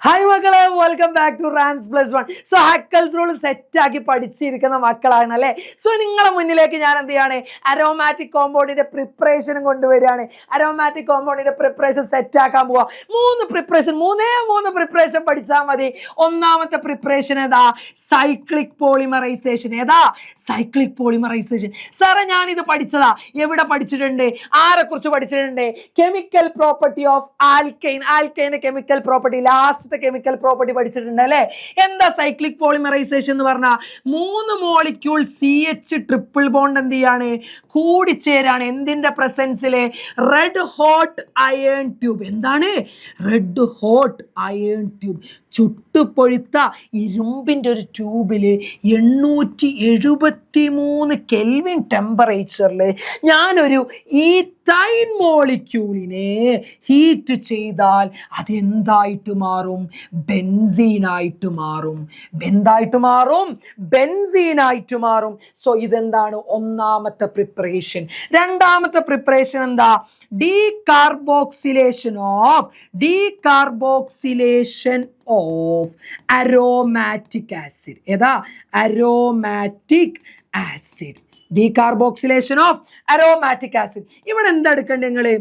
Hi മക്കളെ, welcome back to Rans plus one. So ഹാക്കൽസ് rule സെറ്റാക്കി പഠിച്ചിരിക്കുന്ന മക്കളാണ് അല്ലേ. സോ നിങ്ങളെ മുന്നിലേക്ക് ഞാൻ എന്ത് ചെയ്യാണ്, അരോമാറ്റിക് കോമ്പൗണ്ടിന്റെ പ്രിപ്പറേഷനും കൊണ്ടുവരികയാണ്. അരോമാറ്റിക് കോമ്പൗണ്ടിന്റെ പ്രിപ്പറേഷൻ സെറ്റ് ആക്കാൻ പോവാ. മൂന്ന് പ്രിപ്പറേഷൻ പഠിച്ചാൽ മതി. ഒന്നാമത്തെ പ്രിപ്പറേഷൻ ഏതാ? Cyclic polymerisation. ഏതാ? Cyclic polymerisation. സാറേ ഞാൻ ഇത് പഠിച്ചതാ. എവിടെ പഠിച്ചിട്ടുണ്ട്? ആരെ കുറിച്ച് പഠിച്ചിട്ടുണ്ട്? Chemical property of alkyne. ആൽക്കൈന്റെ chemical property, last chemical property പഠിച്ചിട്ടുണ്ട് അല്ലെ. എന്താ സൈക്ലിക് പോളിമറൈസേഷൻ എന്ന് പറഞ്ഞാൽ? 3 മോളിക്യൂൾ CH ട്രിപ്പിൾ ബോണ്ട് എന്ത് ചെയ്യാണ്? കൂടിച്ചേരാണ്. എന്തിന്റെ പ്രസൻസിലെ? Red hot iron tube. എന്താണ്? Red hot iron tube. ചുട്ടുപൊഴുത്ത ഇരുമ്പിന്റെ ഒരു ട്യൂബില് 873 കെൽവിൻ ടെമ്പറേച്ചറിൽ ഞാനൊരു ഈഥൈൻ മോളിക്യൂളിനെ ഹീറ്റ് ചെയ്താൽ അതെന്തായിട്ട് മാറും? ബെൻസീനായിട്ട് മാറും. എന്തായിട്ട് മാറും? ബെൻസീനായിട്ട് മാറും. സോ ഇതെന്താണ്? ഒന്നാമത്തെ പ്രിപ്പറേഷൻ. രണ്ടാമത്തെ പ്രിപ്പറേഷൻ എന്താ? Decarboxylation of aromatic acid. ഏതാ? Aromatic acid. Decarboxylation of aromatic acid. ഇവിടെ എന്താ എടുക്കേണ്ടത് നിങ്ങള്?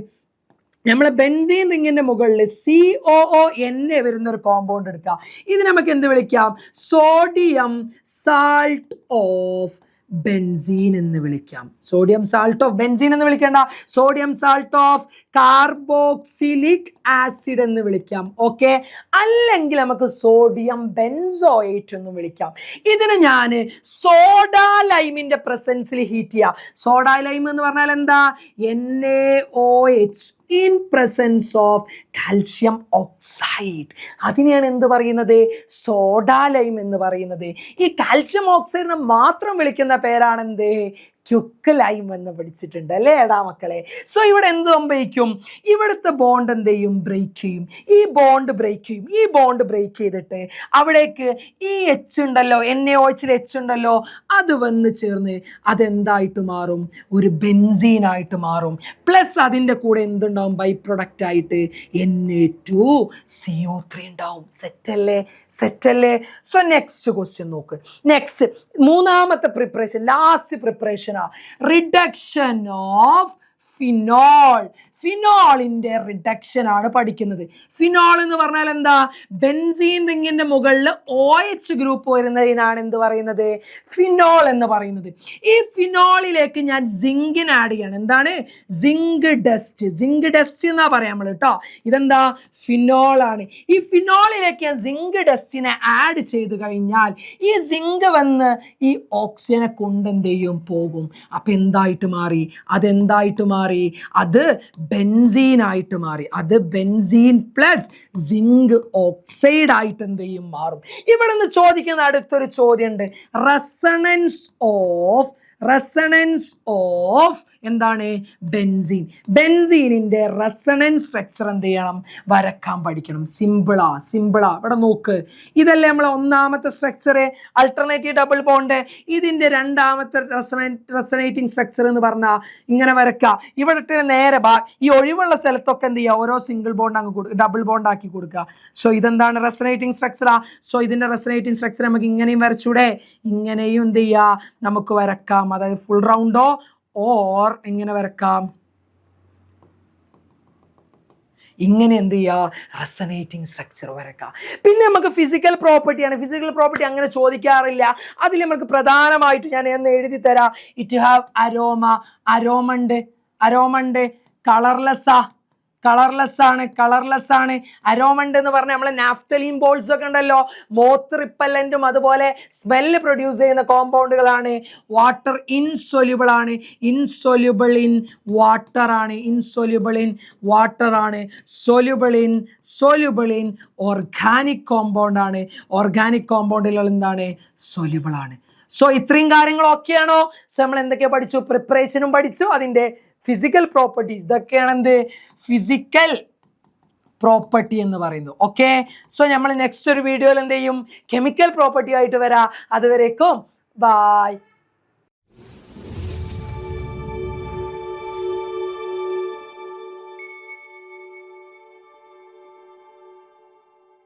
നമ്മളെ ബെൻസീൻ റിങ്ങിന്റെ മുകളിൽ COON വരുന്ന ഒരു കോമ്പൗണ്ട് എടുക്കുക. ഇത് നമുക്ക് എന്ത് വിളിക്കാം? സോഡിയം സാൾട്ട് ഓഫ് ബെൻസീൻ എന്ന് വിളിക്കാം. സോഡിയം സാൾട്ട് ഓഫ് ബെൻസീൻ എന്ന് വിളിക്കേണ്ട, sodium salt of carboxylic acid എന്ന് വിളിക്കാം. ഓക്കെ, അല്ലെങ്കിൽ നമുക്ക് സോഡിയം ബെൻസോയേറ്റ് എന്ന് വിളിക്കാം. ഇതിന് ഞാൻ സോഡാ ലൈമിന്റെ പ്രസൻസിൽ ഹീറ്റ് ചെയ്യാം. സോഡാ ലൈം എന്ന് പറഞ്ഞാൽ എന്താ? NaOH in presence of calcium oxide. അതിനെയാണ് എന്ത് പറയുന്നത്? സോഡാ ലൈം എന്ന് പറയുന്നത്. ഈ കാൽഷ്യം ഓക്സൈഡിനെ മാത്രം വിളിക്കുന്ന പേരാണെന്ത്? ക്യുക്ക് ലൈം എന്ന് പഠിച്ചിട്ടുണ്ട് അല്ലേ എടാ മക്കളെ. സോ ഇവിടെ എന്ത് സംഭവിക്കും? ഇവിടുത്തെ ബോണ്ട് എന്ത് ചെയ്യും? ബ്രേക്ക് ചെയ്യും. ഈ ബോണ്ട് ബ്രേക്ക് ചെയ്തിട്ട് അവിടേക്ക് ഈ H ഉണ്ടല്ലോ, NaOH H ഉണ്ടല്ലോ, അത് വന്ന് ചേർന്ന് അതെന്തായിട്ട് മാറും? ഒരു ബെൻസീനായിട്ട് മാറും. പ്ലസ് അതിൻ്റെ കൂടെ എന്തുണ്ടാവും? ബൈ പ്രൊഡക്റ്റ് ആയിട്ട് Na2CO3 ഉണ്ടാവും. സെറ്റല്ലേ? സോ നെക്സ്റ്റ് ക്വസ്റ്റ്യൻ നോക്ക്. നെക്സ്റ്റ് മൂന്നാമത്തെ preparation, last preparation, reduction of phenol. ഫിനോളിന്റെ റിഡക്ഷൻ ആണ് പഠിക്കുന്നത്. ഫിനോൾ എന്ന് പറഞ്ഞാൽ എന്താ? ബെൻസീൻ റിങ്ങിന്റെ മുകളിൽ OH ഗ്രൂപ്പ് വരുന്നതിനാണ് എന്ത് പറയുന്നത്? ഫിനോൾ എന്ന് പറയുന്നത്. ഈ ഫിനോളിലേക്ക് ഞാൻ സിങ്കിന് ആഡ് ചെയ്യണം. എന്താണ്? സിങ്ക് ഡസ്റ്റ് എന്നാ പറയാം നമ്മൾ കേട്ടോ. ഇതെന്താ? ഫിനോൾ ആണ്. ഈ ഫിനോളിലേക്ക് ഞാൻ സിങ്ക് ഡസ്റ്റിനെ ആഡ് ചെയ്ത് കഴിഞ്ഞാൽ ഈ സിങ്ക് വന്ന് ഈ ഓക്സിജനെ കൊണ്ട് എന്ത് ചെയ്യും? പോകും. അപ്പൊ എന്തായിട്ട് മാറി? അത് ബെൻസീൻ ആയിട്ട് മാറി. അത് ബെൻസീൻ പ്ലസ് സിങ്ക് ഓക്സൈഡ് ആയിട്ട് എന്ത് ചെയ്യും? മാറും. ഇവിടെ നിന്ന് ചോദിക്കുന്ന അടുത്തൊരു ചോദ്യം ഉണ്ട്. റെസണൻസ് ഓഫ് എന്താണ്? ബെൻസീനിന്റെ റെസണൻസ് സ്ട്രക്ചർ എന്ത് ചെയ്യണം? വരക്കാൻ പഠിക്കണം. സിമ്പിളാ. ഇവിടെ നോക്ക്. ഇതല്ലേ നമ്മളെ ഒന്നാമത്തെ സ്ട്രക്ചർ, അൾട്ടർനേറ്റീവ് ഡബിൾ ബോണ്ട്. ഇതിന്റെ രണ്ടാമത്തെ റെസനേറ്റിംഗ് സ്ട്രക്ചർ എന്ന് പറഞ്ഞാൽ ഇങ്ങനെ വരക്കുക. ഇവിടെ നേരെ ഈ ഒഴിവുള്ള സ്ഥലത്തൊക്കെ എന്ത് ചെയ്യുക? ഓരോ സിംഗിൾ ബോണ്ട് അങ്ങ് ഡബിൾ ബോണ്ട് ആക്കി കൊടുക്കുക. സോ ഇതെന്താണ്? റെസനേറ്റിംഗ് സ്ട്രക്ചറാ. സോ ഇതിന്റെ റെസനേറ്റിംഗ് സ്ട്രക്ചർ നമുക്ക് ഇങ്ങനെയും വരച്ചൂടെ? ഇങ്ങനെയും എന്ത് ചെയ്യുക? നമുക്ക് വരക്കാം. അതായത് ഫുൾ റൗണ്ടോ ഓർ എങ്ങനെ വരക്കാം? ഇങ്ങനെ എന്ത് ചെയ്യുക? റെസനേറ്റിംഗ് സ്ട്രക്ചർ വരക്കാം. പിന്നെ നമുക്ക് ഫിസിക്കൽ പ്രോപ്പർട്ടിയാണ്. ഫിസിക്കൽ പ്രോപ്പർട്ടി അങ്ങനെ ചോദിക്കാറില്ല. അതിൽ നമുക്ക് പ്രധാനമായിട്ട് ഞാൻ എന്ന് എഴുതി തരാം. It have അരോമണ്ട്. കളർലെസ് ആണ്. അരോമണ്ട് എന്ന് പറഞ്ഞാൽ നമ്മളെ നാഫ്തലീൻ ബോൾസ് ഒക്കെ ഉണ്ടല്ലോ, മോത്ത് റിപ്പല്ലന്റും അതുപോലെ സ്മെല്ല് പ്രൊഡ്യൂസ് ചെയ്യുന്ന കോമ്പൗണ്ടുകളാണ്. വാട്ടർ ഇൻസൊല്യൂബിൾ ഇൻ വാട്ടർ ആണ്. സൊല്യൂബിൾ ഇൻ ഓർഗാനിക് കോമ്പൗണ്ട് ആണ്. ഓർഗാനിക് കോമ്പൗണ്ടുകൾ എന്താണ്? സൊല്യൂബിൾ ആണ്. സോ ഇത്രയും കാര്യങ്ങളൊക്കെയാണോ? സോ നമ്മൾ എന്തൊക്കെ പഠിച്ചു? പ്രിപ്പറേഷനും പഠിച്ചു, അതിന്റെ ഫിസിക്കൽ പ്രോപ്പർട്ടീസ്. ഇതൊക്കെയാണ് എന്ത്? ഫിസിക്കൽ പ്രോപ്പർട്ടി എന്ന് പറയുന്നത്. ഓക്കെ, സോ നമ്മൾ നെക്സ്റ്റ് ഒരു വീഡിയോയിൽ എന്ത് ചെയ്യും? കെമിക്കൽ പ്രോപ്പർട്ടി ആയിട്ട് വരാം. അതുവരേക്കും ബൈ.